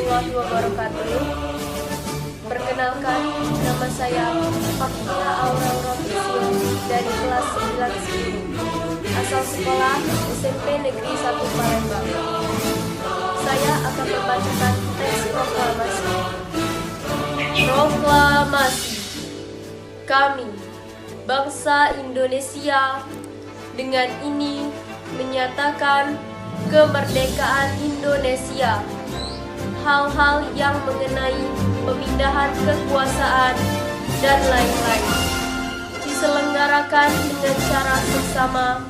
warahmatullahi wabarakatuh. Perkenalkan, nama saya Faktia Aura Fisio dari kelas 9 asal sekolah SMP Negeri 1 Palembang. Saya akan membacakan teks proklamasi. Proklamasi. Kami, bangsa Indonesia, dengan ini menyatakan kemerdekaan Indonesia. Hal-hal yang mengenai pemindahan kekuasaan dan lain-lain diselenggarakan dengan cara seksama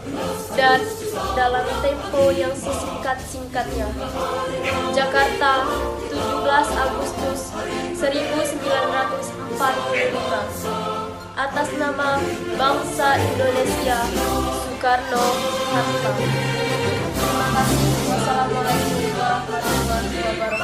dan dalam tempo yang sesingkat-singkatnya. Jakarta, 17 Agustus 1945. Atas nama bangsa Indonesia, Soekarno-Hatta. Terima kasih. Wassalamualaikum warahmatullahi wabarakatuh.